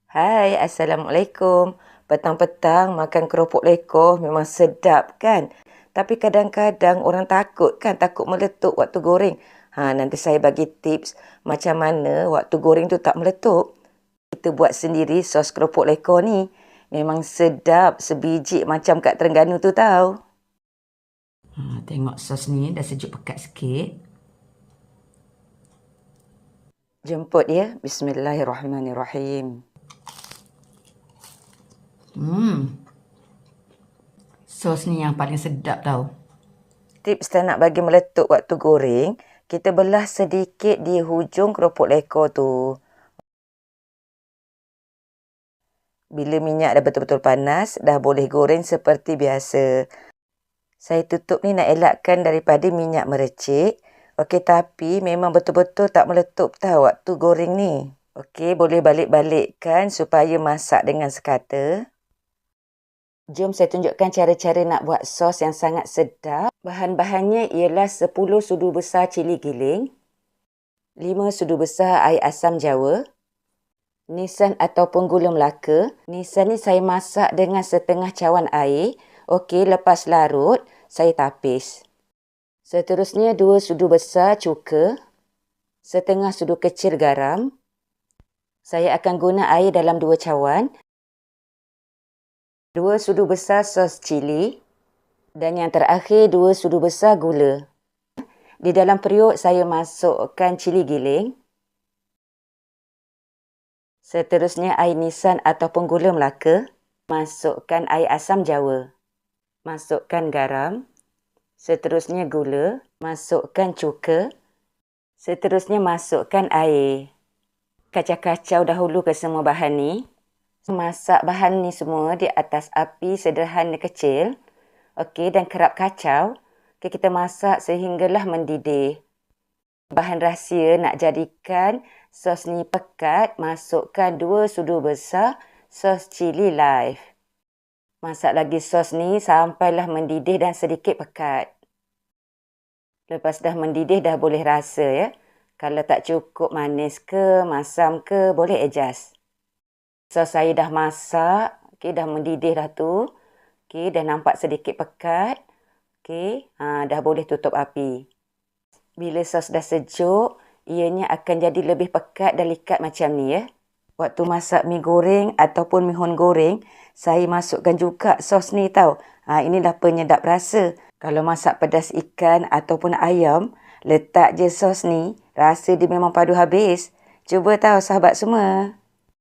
Hai, Assalamualaikum. Petang-petang makan keropok lekor memang sedap kan? Tapi kadang-kadang orang takut kan, takut meletup waktu goreng. Nanti saya bagi tips macam mana waktu goreng tu tak meletup. Kita buat sendiri sos keropok lekor ni. Memang sedap sebiji macam kat Terengganu tu tau. Tengok sos ni dah sejuk pekat sikit. Jemput ya. Bismillahirrahmanirrahim. Sos ni yang paling sedap tau. Tips tak nak bagi meletup waktu goreng, kita belah sedikit di hujung keropok lekor tu. Bila minyak dah betul-betul panas, dah boleh goreng seperti biasa. Saya tutup ni nak elakkan daripada minyak merecik. Okey, tapi memang betul-betul tak meletup tau waktu goreng ni. Okey, boleh balik-balikkan supaya masak dengan sekata. Jom saya tunjukkan cara-cara nak buat sos yang sangat sedap. Bahan-bahannya ialah 10 sudu besar cili giling, 5 sudu besar air asam jawa, nisan ataupun gula melaka. Nisan ni saya masak dengan setengah cawan air. Okey, lepas larut, saya tapis. Seterusnya 2 sudu besar cuka, setengah sudu kecil garam. Saya akan guna air dalam 2 cawan. 2 sudu besar sos cili. Dan yang terakhir 2 sudu besar gula. Di dalam periuk saya masukkan cili giling. Seterusnya air nisan ataupun gula melaka. Masukkan air asam jawa. Masukkan garam. Seterusnya gula. Masukkan cuka. Seterusnya masukkan air. Kacau-kacau dahulu ke semua bahan ni. Masak bahan ni semua di atas api sederhana kecil. Okey, dan kerap kacau. Okey, kita masak sehinggalah mendidih. Bahan rahsia nak jadikan sos ni pekat, masukkan 2 sudu besar sos cili live. Masak lagi sos ni sampailah mendidih dan sedikit pekat. Lepas dah mendidih dah boleh rasa ya. Kalau tak cukup manis ke, masam ke, boleh adjust. Sos saya dah masak, okey, dah mendidih dah tu. Okey, dah nampak sedikit pekat. Okey, dah boleh tutup api. Bila sos dah sejuk, ianya akan jadi lebih pekat dan likat macam ni ya. Waktu masak mi goreng ataupun mihun goreng, saya masukkan juga sos ni tau. Ini dah penyedap rasa. Kalau masak pedas ikan ataupun ayam, letak je sos ni, rasa dia memang padu habis. Cuba tau sahabat semua.